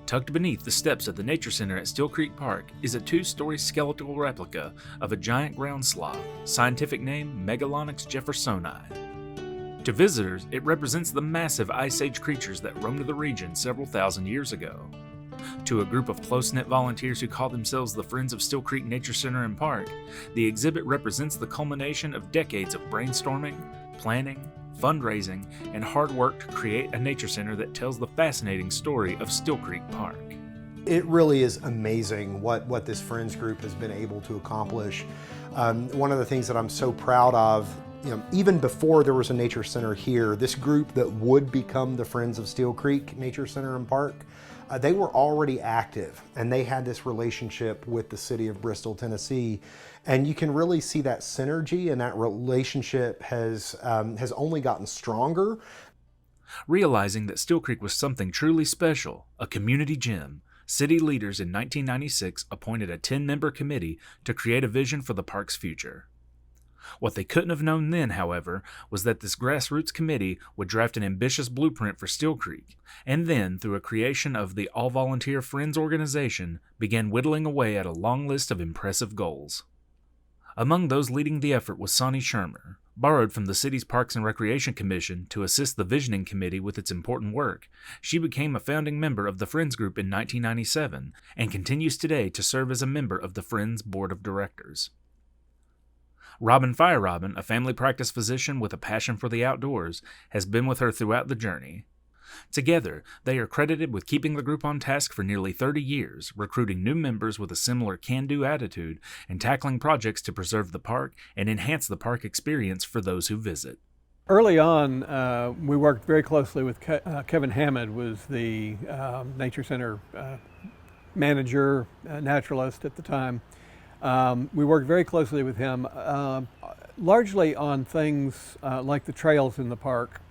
Tucked beneath the steps of the Nature Center at Steele Creek Park is a 2-story skeletal replica of a giant ground sloth, scientific name Megalonyx jeffersoni. To visitors, it represents the massive Ice Age creatures that roamed the region several thousand years ago. To a group of close-knit volunteers who call themselves the Friends of Steele Creek Nature Center and Park, the exhibit represents the culmination of decades of brainstorming, planning, fundraising, and hard work to create a nature center that tells the fascinating story of Steele Creek Park. It really is amazing what this Friends group has been able to accomplish. One of the things that I'm so proud of, even before there was a nature center here, this group that would become the Friends of Steele Creek Nature Center and Park, they were already active, and they had this relationship with the city of Bristol, Tennessee. And you can really see that synergy, and that relationship has only gotten stronger. Realizing that Steele Creek was something truly special, a community gem, city leaders in 1996 appointed a 10-member committee to create a vision for the park's future. What they couldn't have known then, however, was that this grassroots committee would draft an ambitious blueprint for Steele Creek, and then, through a creation of the All-Volunteer Friends organization, began whittling away at a long list of impressive goals. Among those leading the effort was Sonny Shermer, borrowed from the city's Parks and Recreation Commission to assist the Visioning Committee with its important work. She became a founding member of the Friends Group in 1997, and continues today to serve as a member of the Friends Board of Directors. Robin Fire Robin, a family practice physician with a passion for the outdoors, has been with her throughout the journey. Together, they are credited with keeping the group on task for nearly 30 years, recruiting new members with a similar can-do attitude, and tackling projects to preserve the park and enhance the park experience for those who visit. Early on, we worked very closely with Kevin Hammond, was the Nature Center manager, naturalist at the time. We worked very closely with him, largely on things like the trails in the park,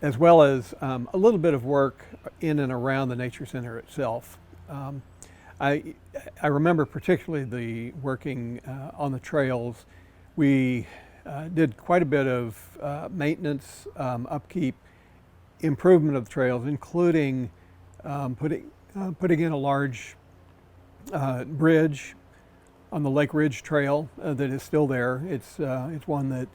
as well as a little bit of work in and around the Nature Center itself. I remember particularly the working on the trails. We did quite a bit of maintenance, upkeep, improvement of the trails, including putting in a large bridge on the Lake Ridge Trail that is still there. It's one that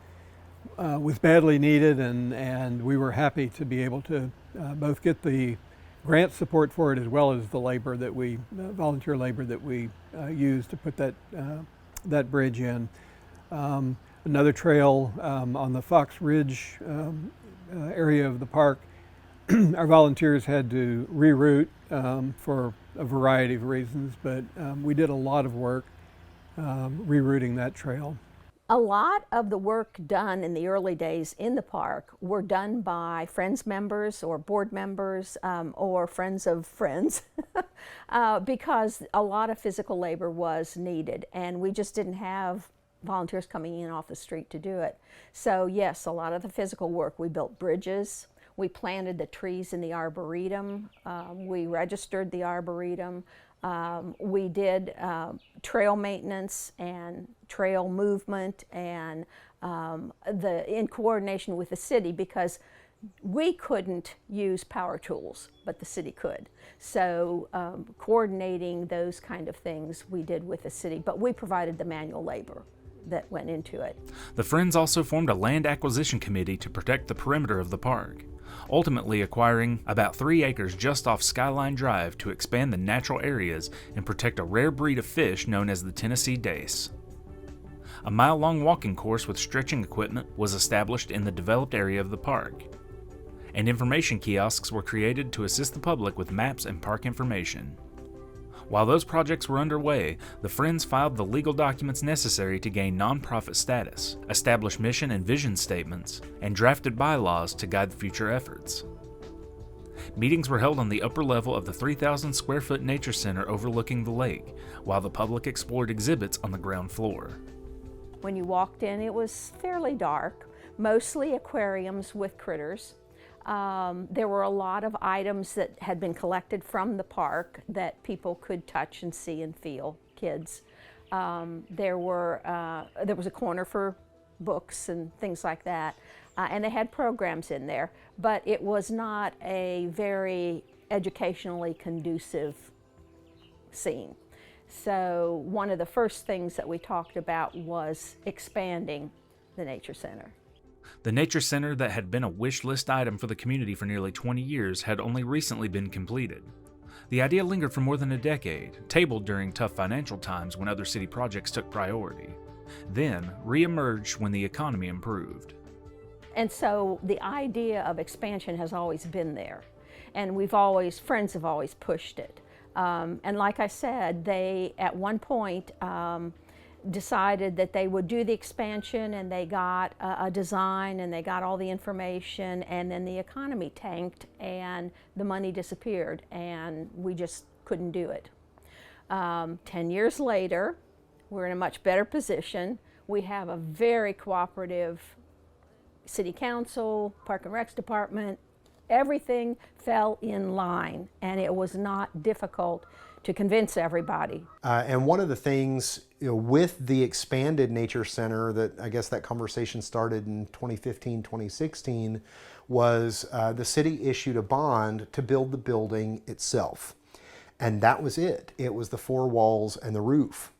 was badly needed, and we were happy to be able to both get the grant support for it as well as the labor that volunteer labor that we used to put that bridge in. Another trail on the Fox Ridge area of the park, our volunteers had to reroute for a variety of reasons, but we did a lot of work rerouting that trail. A lot of the work done in the early days in the park were done by Friends members or board members or friends of friends because a lot of physical labor was needed, and we just didn't have volunteers coming in off the street to do it. So yes, a lot of the physical work. We built bridges, we planted the trees in the arboretum, we registered the arboretum, we did trail maintenance and trail movement, and in coordination with the city, because we couldn't use power tools, but the city could. So coordinating those kind of things we did with the city, but we provided the manual labor that went into it. The Friends also formed a land acquisition committee to protect the perimeter of the park, ultimately acquiring about 3 acres just off Skyline Drive to expand the natural areas and protect a rare breed of fish known as the Tennessee dace. A mile-long walking course with stretching equipment was established in the developed area of the park, and information kiosks were created to assist the public with maps and park information. While those projects were underway, the Friends filed the legal documents necessary to gain nonprofit status, established mission and vision statements, and drafted bylaws to guide future efforts. Meetings were held on the upper level of the 3,000 square foot nature center overlooking the lake, while the public explored exhibits on the ground floor. When you walked in, it was fairly dark, mostly aquariums with critters. There were a lot of items that had been collected from the park that people could touch and see and feel, kids. There was a corner for books and things like that, and they had programs in there, but it was not a very educationally conducive scene. So one of the first things that we talked about was expanding the Nature Center. The Nature Center that had been a wish list item for the community for nearly 20 years had only recently been completed. The idea lingered for more than a decade, tabled during tough financial times when other city projects took priority, then re-emerged when the economy improved. And so the idea of expansion has always been there, and friends have always pushed it. And like I said, they at one point decided that they would do the expansion, and they got a design and they got all the information, and then the economy tanked and the money disappeared and we just couldn't do it. 10 years later, we're in a much better position. We have a very cooperative city council, park and recs department. Everything fell in line, and it was not difficult to convince everybody. And one of the things, with the expanded Nature Center, that I guess that conversation started in 2015, 2016, was the city issued a bond to build the building itself. And that was it. It was the four walls and the roof.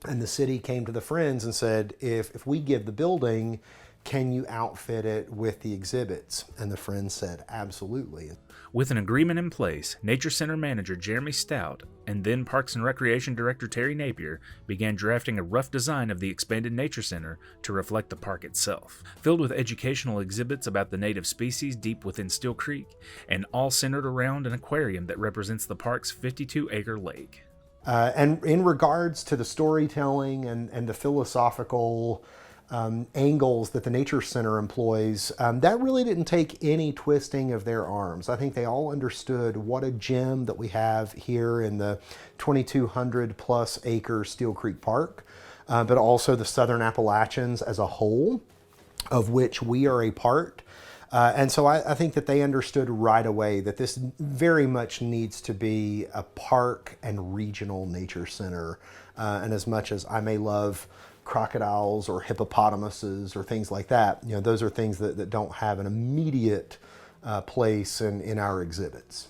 And the city came to the Friends and said, if we give the building, can you outfit it with the exhibits? And the Friends said, absolutely. With an agreement in place, Nature Center manager Jeremy Stout and then Parks and Recreation Director Terry Napier began drafting a rough design of the expanded Nature Center to reflect the park itself, filled with educational exhibits about the native species deep within Steele Creek, and all centered around an aquarium that represents the park's 52-acre lake. And in regards to the storytelling and the philosophical angles that the Nature Center employs, that really didn't take any twisting of their arms. I think they all understood what a gem that we have here in the 2,200 plus acre Steele Creek Park, but also the Southern Appalachians as a whole, of which we are a part. And so I think that they understood right away that this very much needs to be a park and regional nature center. And as much as I may love crocodiles or hippopotamuses or things like that, those are things that don't have an immediate place in our exhibits.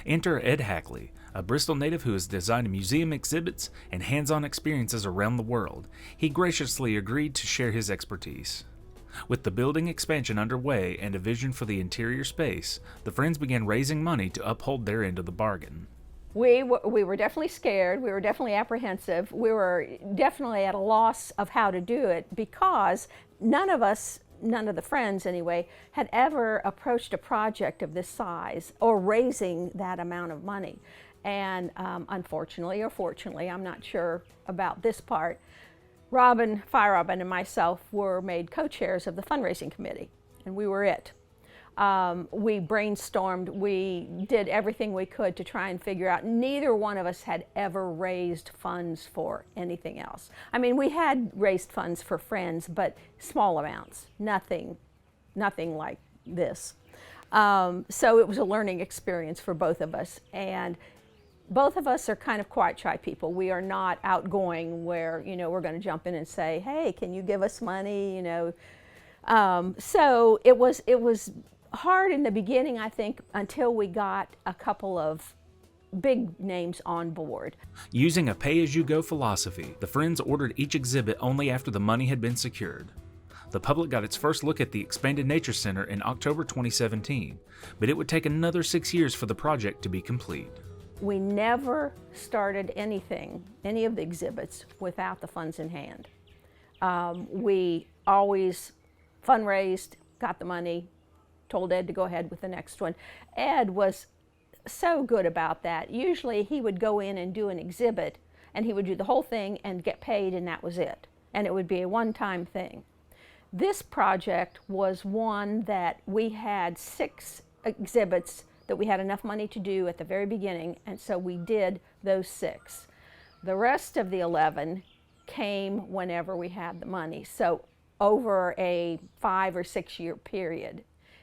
Enter Ed Hackley, a Bristol native who has designed museum exhibits and hands-on experiences around the world. He graciously agreed to share his expertise. With the building expansion underway and a vision for the interior space, the Friends began raising money to uphold their end of the bargain. We were definitely scared. We were definitely apprehensive. We were definitely at a loss of how to do it, because none of the Friends anyway, had ever approached a project of this size or raising that amount of money. And unfortunately, or fortunately, I'm not sure about this part, Fire Robin and myself were made co-chairs of the fundraising committee, and we were it. We brainstormed, we did everything we could to try and figure out. Neither one of us had ever raised funds for anything else. I mean, we had raised funds for Friends, but small amounts, nothing like this. So it was a learning experience for both of us. And both of us are kind of quiet, shy people. We are not outgoing where, we're going to jump in and say, hey, can you give us money, So it was hard in the beginning, I think, until we got a couple of big names on board. Using a pay-as-you-go philosophy, the Friends ordered each exhibit only after the money had been secured. The public got its first look at the expanded Nature Center in October 2017, but it would take another 6 years for the project to be complete. We never started any of the exhibits, without the funds in hand. We always fundraised, got the money, told Ed to go ahead with the next one. Ed was so good about that. Usually he would go in and do an exhibit, and he would do the whole thing and get paid, and that was it. And it would be a one-time thing. This project was one that we had 6 exhibits that we had enough money to do at the very beginning, and so we did those 6. The rest of the 11 came whenever we had the money. So over a 5 or 6 year period,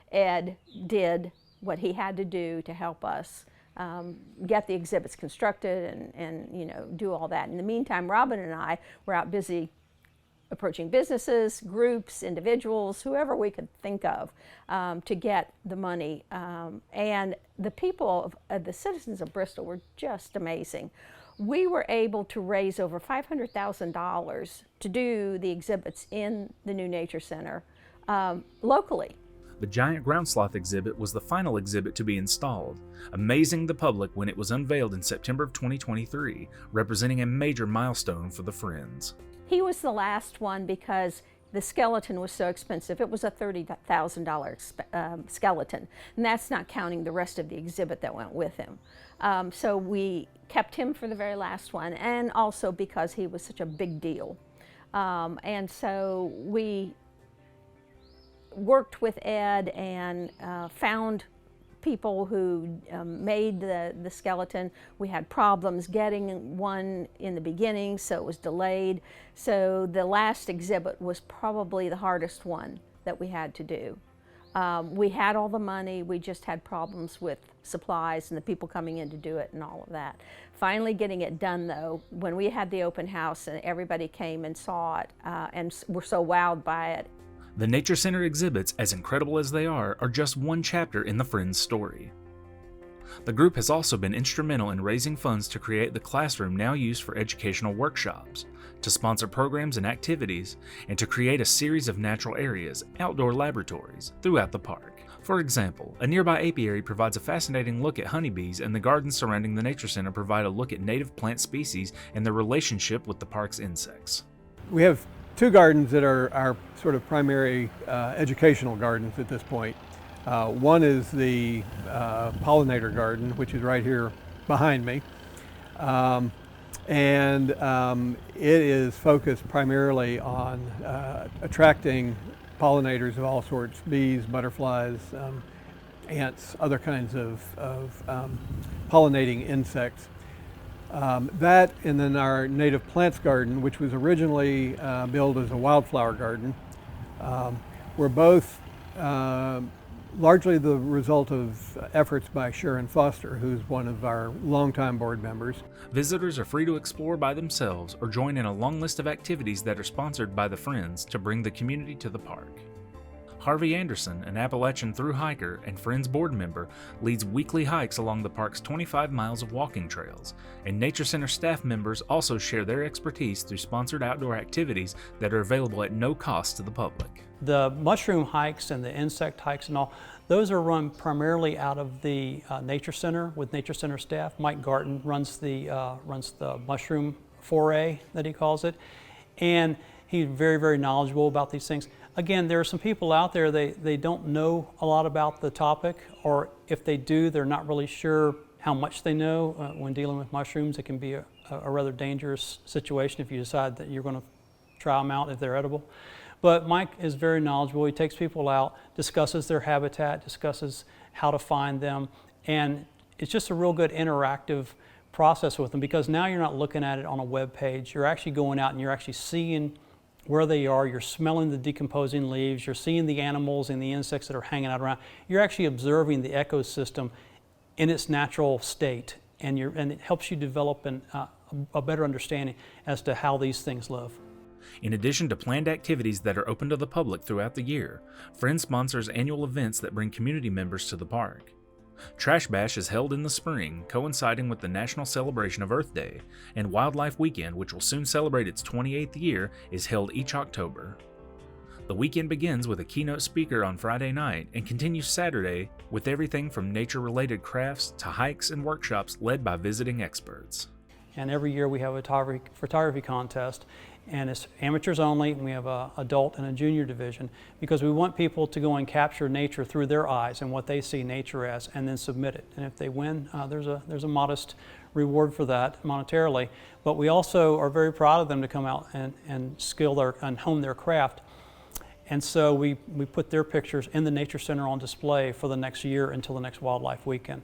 Ed did what he had to do to help us get the exhibits constructed and do all that. In the meantime, Robin and I were out busy approaching businesses, groups, individuals, whoever we could think of to get the money. And the people, the citizens of Bristol were just amazing. We were able to raise over $500,000 to do the exhibits in the new Nature Center locally. The giant ground sloth exhibit was the final exhibit to be installed, amazing the public when it was unveiled in September of 2023, representing a major milestone for the Friends. He was the last one because the skeleton was so expensive. It was a $30,000 skeleton, and that's not counting the rest of the exhibit that went with him. So we kept him for the very last one, and also because he was such a big deal. And so we worked with Ed and found people who made the skeleton. We had problems getting one in the beginning, so it was delayed. So the last exhibit was probably the hardest one that we had to do. We had all the money, we just had problems with supplies and the people coming in to do it and all of that. Finally getting it done though, when we had the open house and everybody came and saw it and were so wowed by it. The Nature Center exhibits, as incredible as they are just one chapter in the Friends story. The group has also been instrumental in raising funds to create the classroom now used for educational workshops, to sponsor programs and activities, and to create a series of natural areas, outdoor laboratories, throughout the park. For example, a nearby apiary provides a fascinating look at honeybees, and the gardens surrounding the Nature Center provide a look at native plant species and their relationship with the park's insects. We have two gardens that are our sort of primary educational gardens at this point. One is the pollinator garden, which is right here behind me. And it is focused primarily on attracting pollinators of all sorts, bees, butterflies, ants, other kinds of pollinating insects. That and then our native plants garden, which was originally billed as a wildflower garden, were both largely the result of efforts by Sharon Foster, who's one of our longtime board members. Visitors are free to explore by themselves or join in a long list of activities that are sponsored by the Friends to bring the community to the park. Harvey Anderson, an Appalachian thru hiker and Friends board member, leads weekly hikes along the park's 25 miles of walking trails, and Nature Center staff members also share their expertise through sponsored outdoor activities that are available at no cost to the public. The mushroom hikes and the insect hikes and all, those are run primarily out of the Nature Center with Nature Center staff. Mike Garton runs the mushroom foray, that he calls it, and he's very, very knowledgeable about these things. Again, there are some people out there, they don't know a lot about the topic, or if they do, they're not really sure how much they know. When dealing with mushrooms, it can be a rather dangerous situation if you decide that you're going to try them out if they're edible. But Mike is very knowledgeable. He takes people out, discusses their habitat, discusses how to find them, and it's just a real good interactive process with them, because now you're not looking at it on a web page. You're actually going out and you're actually seeing where they are, you're smelling the decomposing leaves, you're seeing the animals and the insects that are hanging out around. You're actually observing the ecosystem in its natural state, and it helps you develop a better understanding as to how these things live. In addition to planned activities that are open to the public throughout the year, Friends sponsors annual events that bring community members to the park. Trash Bash is held in the spring, coinciding with the National Celebration of Earth Day, and Wildlife Weekend, which will soon celebrate its 28th year, is held each October. The weekend begins with a keynote speaker on Friday night and continues Saturday with everything from nature-related crafts to hikes and workshops led by visiting experts. And every year we have a photography contest, and it's amateurs only, and we have an adult and a junior division, because we want people to go and capture nature through their eyes and what they see nature as, and then submit it. And if they win, there's a modest reward for that monetarily. But we also are very proud of them to come out and hone their craft. And so we put their pictures in the Nature Center on display for the next year until the next Wildlife Weekend.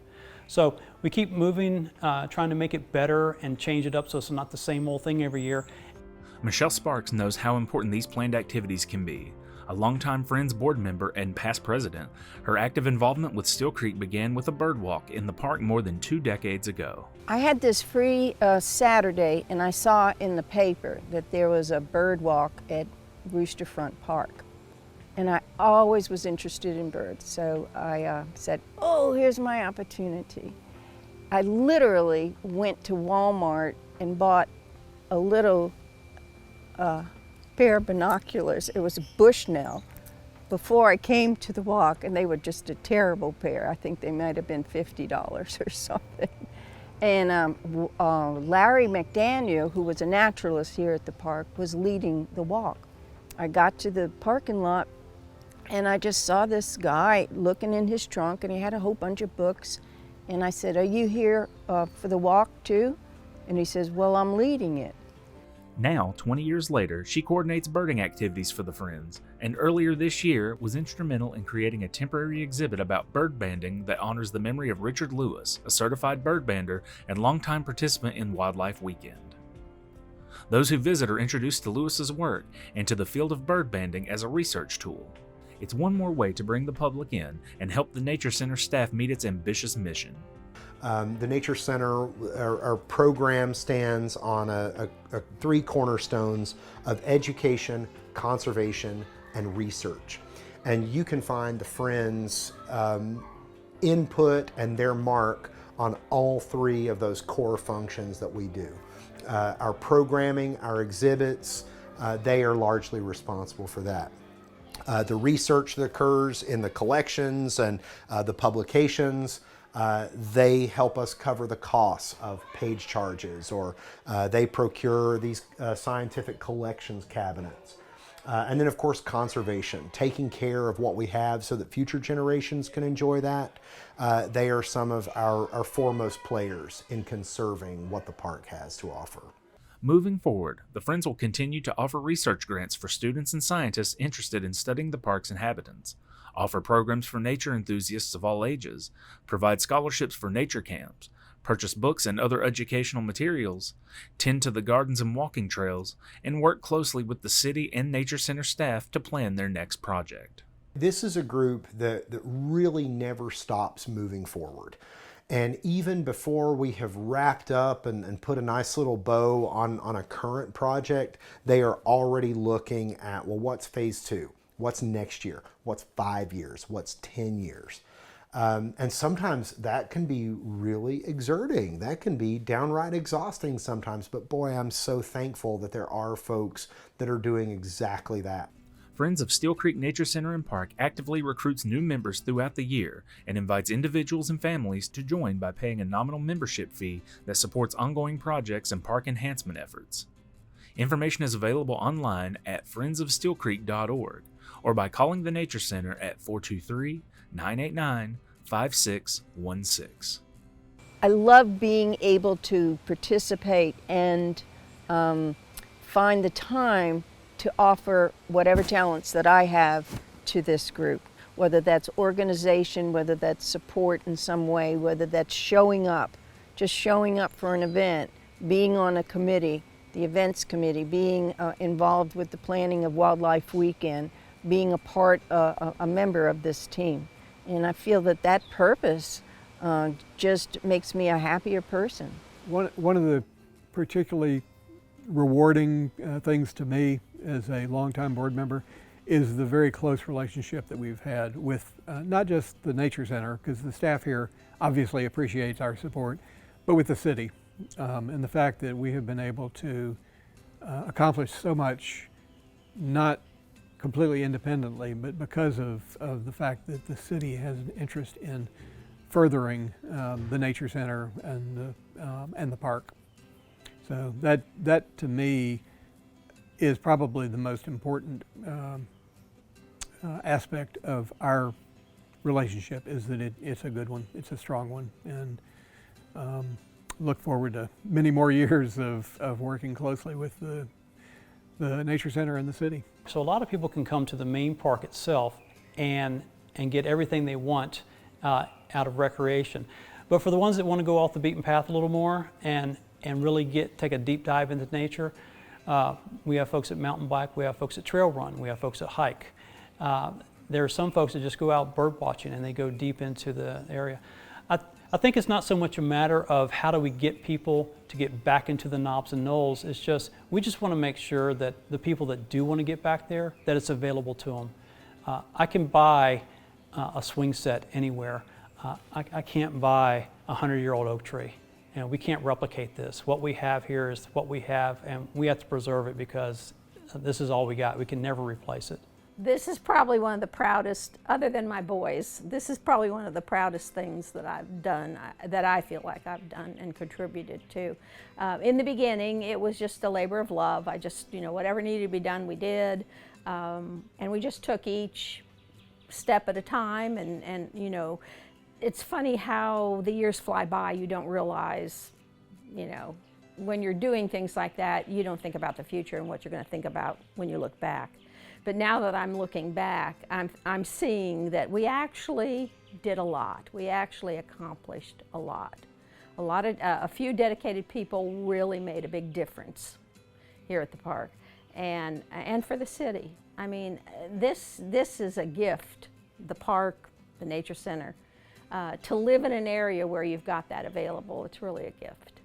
So we keep moving, trying to make it better and change it up so it's not the same old thing every year. Michelle Sparks knows how important these planned activities can be. A longtime Friends board member and past president, her active involvement with Steele Creek began with a bird walk in the park more than 2 decades ago. I had this free Saturday, and I saw in the paper that there was a bird walk at Rooster Front Park. And I always was interested in birds, so I said, oh, here's my opportunity. I literally went to Walmart and bought a little pair of binoculars. It was a Bushnell before I came to the walk, and they were just a terrible pair. I think they might have been $50 or something. And Larry McDaniel, who was a naturalist here at the park, was leading the walk. I got to the parking lot, and I just saw this guy looking in his trunk, and he had a whole bunch of books. And I said, are you here for the walk too? And he says, well, I'm leading it. Now, 20 years later, she coordinates birding activities for the Friends, and earlier this year was instrumental in creating a temporary exhibit about bird banding that honors the memory of Richard Lewis, a certified bird bander and longtime participant in Wildlife Weekend. Those who visit are introduced to Lewis's work and to the field of bird banding as a research tool. It's one more way to bring the public in and help the Nature Center staff meet its ambitious mission. The Nature Center, our program stands on a 3 cornerstones of education, conservation, and research. And you can find the Friends' input and their mark on all 3 of those core functions that we do. Our programming, our exhibits, they are largely responsible for that. The research that occurs in the collections and the publications, they help us cover the costs of page charges, or they procure these scientific collections cabinets. And then of course conservation, taking care of what we have so that future generations can enjoy that. They are some of our foremost players in conserving what the park has to offer. Moving forward, the Friends will continue to offer research grants for students and scientists interested in studying the park's inhabitants, offer programs for nature enthusiasts of all ages, provide scholarships for nature camps, purchase books and other educational materials, tend to the gardens and walking trails, and work closely with the city and Nature Center staff to plan their next project. This is a group that really never stops moving forward. And even before we have wrapped up and put a nice little bow on a current project, they are already looking at, well, what's phase 2? What's next year? What's 5 years? What's 10 years? And sometimes that can be really exerting. That can be downright exhausting sometimes. But boy, I'm so thankful that there are folks that are doing exactly that. Friends of Steele Creek Nature Center and Park actively recruits new members throughout the year and invites individuals and families to join by paying a nominal membership fee that supports ongoing projects and park enhancement efforts. Information is available online at friendsofsteelcreek.org or by calling the Nature Center at 423-989-5616. I love being able to participate and find the time to offer whatever talents that I have to this group, whether that's organization, whether that's support in some way, whether that's showing up, just showing up for an event, being on a committee, the events committee, being involved with the planning of Wildlife Weekend, being a member of this team. And I feel that that purpose just makes me a happier person. One of the particularly rewarding things to me as a longtime board member is the very close relationship that we've had with not just the Nature Center, because the staff here obviously appreciates our support, but with the city. And the fact that we have been able to accomplish so much, not completely independently, but because of the fact that the city has an interest in furthering the Nature Center and the park. So that to me is probably the most important aspect of our relationship, is that it's a good one, it's a strong one, and look forward to many more years of working closely with the Nature Center and the city. So a lot of people can come to the main park itself and get everything they want out of recreation. But for the ones that want to go off the beaten path a little more and really take a deep dive into nature, we have folks at mountain bike, we have folks at trail run, we have folks at hike. There are some folks that just go out bird watching and they go deep into the area. I think it's not so much a matter of how do we get people to get back into the knobs and knolls. It's just, we just want to make sure that the people that do want to get back there, that it's available to them. I can buy a swing set anywhere. I can't buy a 100-year-old oak tree. We can't replicate this. What we have here is what we have, and we have to preserve it because this is all we got. We can never replace it. This is probably one of the proudest, other than my boys, this is probably one of the proudest things that I've done, that I feel like I've done and contributed to. In the beginning, it was just a labor of love. I just, whatever needed to be done, we did. And we just took each step at a time, and it's funny how the years fly by. You don't realize, when you're doing things like that, you don't think about the future and what you're going to think about when you look back. But now that I'm looking back, I'm seeing that we actually did a lot. We actually accomplished a lot. A few dedicated people really made a big difference here at the park, and for the city. I mean, this is a gift. The park, the nature center, to live in an area where you've got that available. It's really a gift,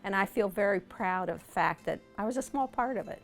and I feel very proud of the fact that I was a small part of it.